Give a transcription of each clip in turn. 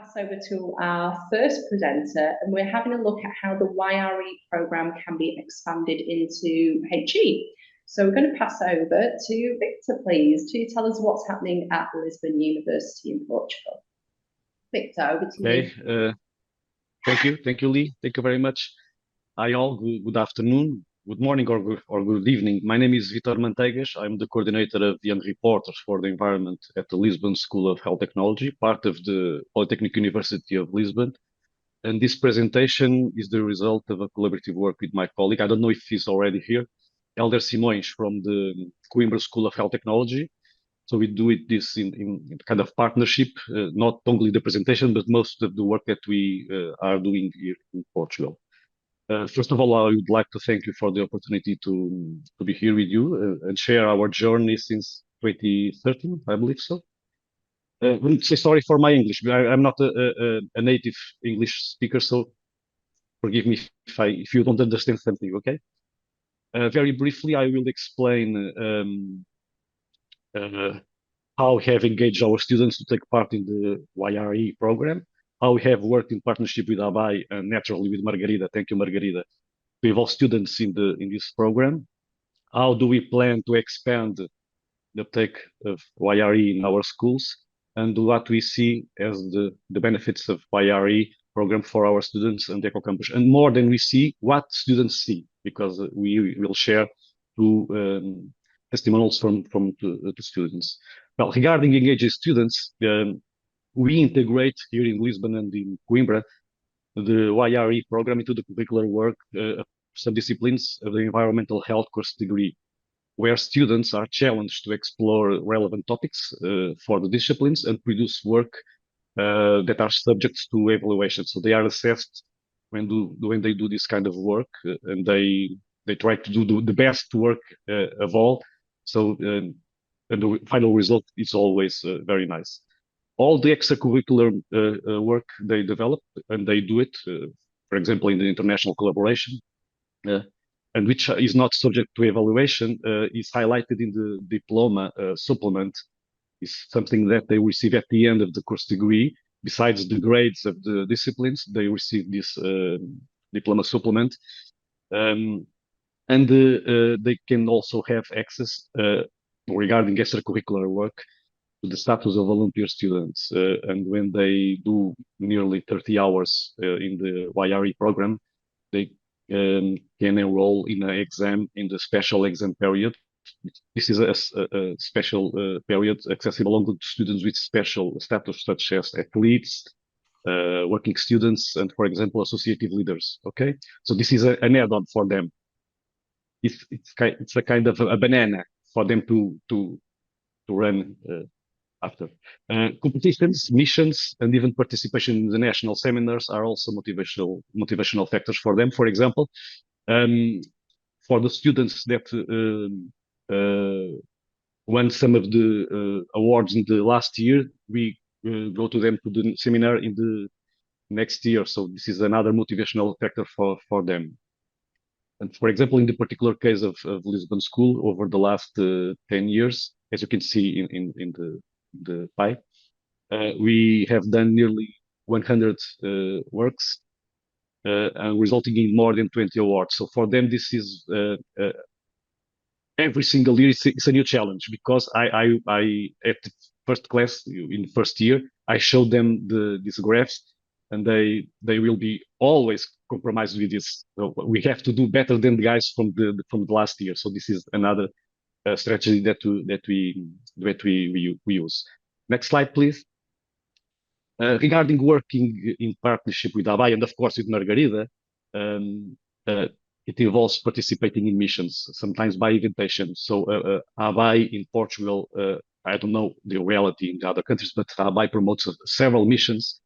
pass over to our first presenter, and we're having a look at how the YRE programme can be expanded into HE. So we're going to pass over to Victor, please, to tell us what's happening at Lisbon University in Portugal. Victor, over to you. Thank you, Lee. Thank you very much. Hi all, good afternoon, good morning or good evening. My name is Vítor Manteigas. I'm the coordinator of the Young Reporters for the Environment at the Lisbon School of Health Technology, part of the Polytechnic University of Lisbon. And this presentation is the result of a collaborative work with my colleague. I don't know if he's already here, Elder Simões from the Coimbra School of Health Technology. So we do this in kind of partnership, not only the presentation, but most of the work that we are doing here in Portugal. First of all, I would like to thank you for the opportunity to be here with you and share our journey since 2013, I believe so. I would say sorry for my English, but I'm not a native English speaker, so forgive me if you don't understand something, okay? Very briefly, I will explain how we have engaged our students to take part in the YRE program, how we have worked in partnership with ABAI and naturally with Margarida, thank you Margarida, to involve students in this program. How do we plan to expand the uptake of YRE in our schools, and what we see as the benefits of YRE program for our students and Eco-Campus. And more than we see, what students see, because we will share two testimonials from the students. Well, regarding engaging students, we integrate here in Lisbon and in Coimbra the YRE program into the curricular work of some disciplines of the environmental health course degree, where students are challenged to explore relevant topics for the disciplines and produce work that are subject to evaluation. So they are assessed when they do this kind of work, and they try to do the best work of all. So and the final result is always very nice. All the extracurricular work they develop, and they do it, for example, in the international collaboration, and which is not subject to evaluation, is highlighted in the diploma supplement. Is something that they receive at the end of the course degree. Besides the grades of the disciplines, they receive this diploma supplement. And they can also have access regarding extracurricular work to the status of volunteer students. And when they do nearly 30 hours in the YRE program, they can enroll in an exam in the special exam period. This is a special period accessible only to students with special status, such as athletes, working students, and, for example, associative leaders. Okay, so this is an add-on for them. It's a kind of a banana for them to run after. Competitions, missions, and even participation in the national seminars are also motivational factors for them. For example, for the students that won some of the awards in the last year, we go to them to the seminar in the next year. So this is another motivational factor for them. And for example, in the particular case of Lisbon School, over the last 10 years, as you can see in the pie, we have done nearly 100 works, resulting in more than 20 awards. So for them, this is every single year it's a new challenge, because I at the first class in the first year, I showed them these graphs, and they will be always compromised with this. So we have to do better than the guys from the last year. So this is another strategy that we use. Next slide, please. Regarding working in partnership with ABAI and of course with Margarida, it involves participating in missions, sometimes by invitation. So ABAI in Portugal, I don't know the reality in the other countries, but ABAI promotes several missions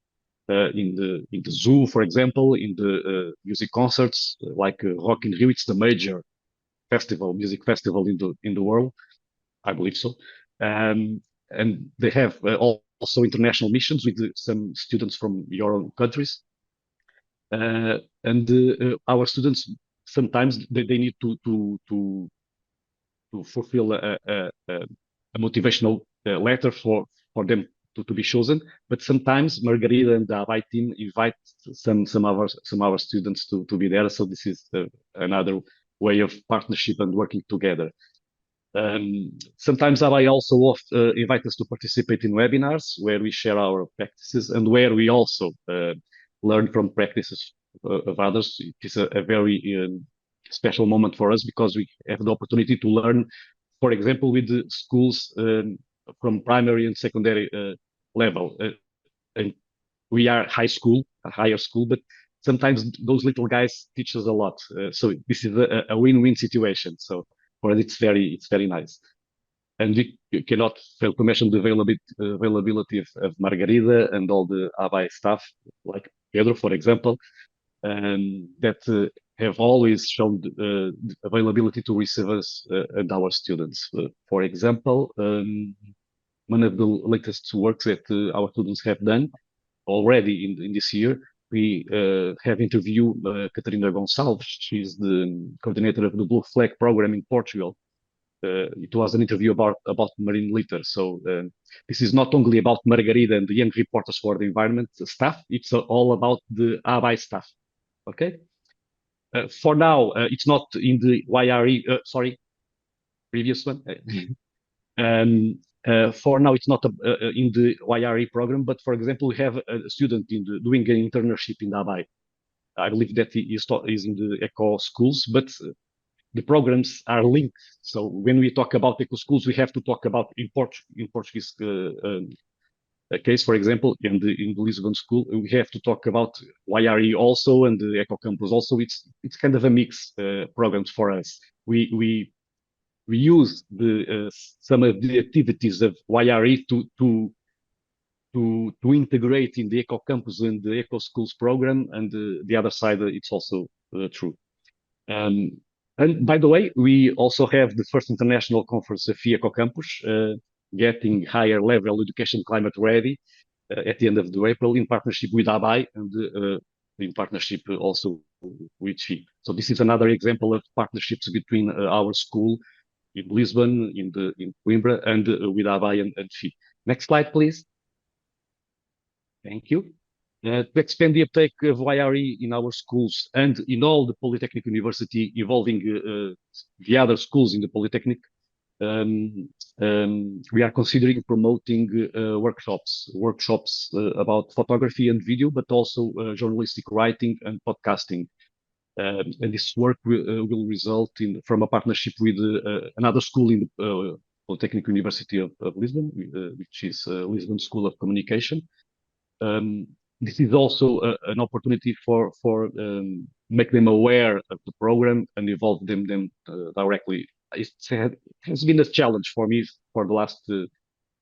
in the zoo, for example, in the music concerts, like Rock in Rio. It's the major music festival in the world, I believe so. And they have also international missions with some students from your own countries. And our students, sometimes they need to fulfill a motivational letter for them to be chosen. But sometimes Margarida and the ABAI team invite some of our students to be there. So this is another way of partnership and working together. Sometimes ABAI also invite us to participate in webinars where we share our practices and where we also learn from practices of others. It is a very special moment for us because we have the opportunity to learn, for example, with the schools from primary and secondary level. And we are higher school, but sometimes those little guys teach us a lot. So this is a win-win situation. So for us, it's very nice. And we cannot fail to mention the availability of Margarida and all the ABAI staff, like Pedro, for example, that have always shown the availability to receive us and our students. For example, one of the latest works that our students have done already in this year, we have interviewed Catarina Gonçalves. She's the coordinator of the Blue Flag program in Portugal. It was an interview about marine litter. So this is not only about Margarida and the young reporters for the environment staff, it's all about the ABAI staff. Okay. For now, it's not in the YRE, previous one. For now, it's not in the YRE program, but for example, we have a student doing an internship in ABAI. I believe that he is in the Eco-Schools, but the programs are linked. So when we talk about Eco-Schools, we have to talk about in Portuguese case, for example, in the Lisbon school, we have to talk about YRE also and the Eco-Campus also. It's kind of a mix programs for us. We use some of the activities of YRE to integrate in the Eco-Campus and the Eco-Schools program, and the other side, it's also true. And by the way, we also have the first international conference of Eco-Campus, getting higher level education climate ready at the end of April in partnership with ABAI and in partnership also with FI. So this is another example of partnerships between our school in Lisbon, in Coimbra, and with ABAI and FI. Next slide, please. Thank you. To expand the uptake of YRE in our schools and in all the Polytechnic University involving the other schools in the Polytechnic, we are considering promoting workshops about photography and video, but also journalistic writing and podcasting. And this work will result from a partnership with another school in the Polytechnic University of Lisbon, which is Lisbon School of Communication. This is also an opportunity for make them aware of the program and involve them directly. It has been a challenge for me for the last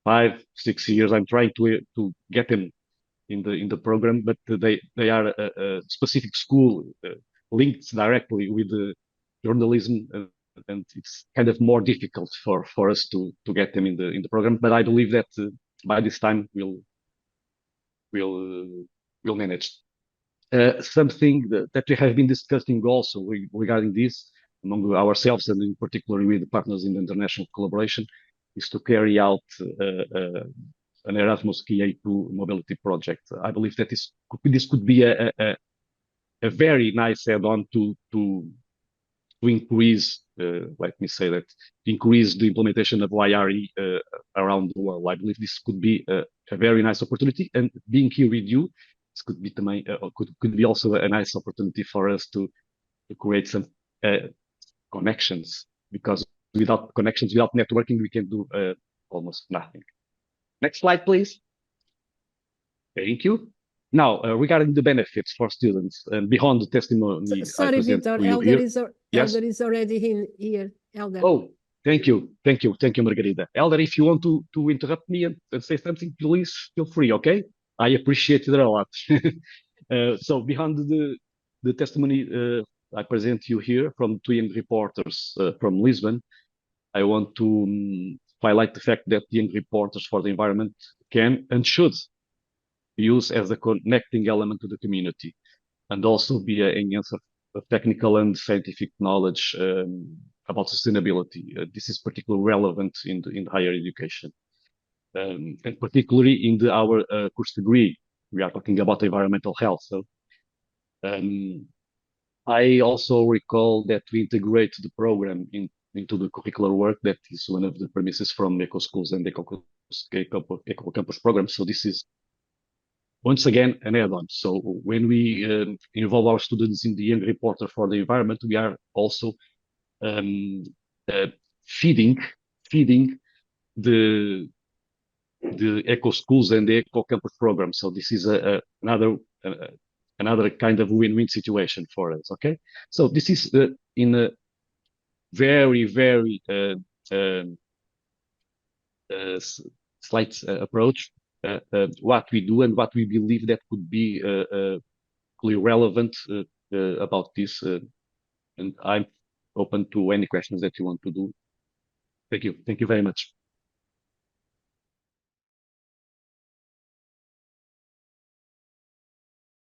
5-6 years. I'm trying to get them in the program, but they are a specific school linked directly with the journalism, and it's kind of more difficult for us to get them in the program. But I believe that by this time we'll manage. Something that we have been discussing also regarding this among ourselves and in particular with the partners in the international collaboration is to carry out an Erasmus KA2 mobility project. I believe that this could be a very nice add-on to increase, let me say that, increase the implementation of YRE around the world. I believe this could be a very nice opportunity, and being here with you, this could be could be also a nice opportunity for us to create some connections, because without connections, without networking, we can do almost nothing. Next slide, please. Thank you. Now, regarding the benefits for students and beyond the testimony. Sorry, Vítor, Elder is already here. Elder. Oh, thank you, Margarida. Elder, if you want to interrupt me and say something, please feel free. Okay, I appreciate it a lot. So beyond the testimony I present you here from two young reporters from Lisbon, I want to highlight the fact that young reporters for the environment can and should be used as a connecting element to the community, and also be an enhancer of technical and scientific knowledge about sustainability. This is particularly relevant in higher education. and particularly in our course degree, we are talking about environmental health. So I also recall that we integrate the program into the curricular work. That is one of the premises from Eco-Schools and Eco-Campus programs. So this is, once again, an add-on. So when we involve our students in the Young Reporter for the Environment, we are also feeding the Eco-Schools and the Eco-Campus program. So this is another kind of win-win situation for us. Okay, so this is in a very slight approach what we do and what we believe that could be clearly relevant about this, and I'm open to any questions that you want to do. Thank you very much.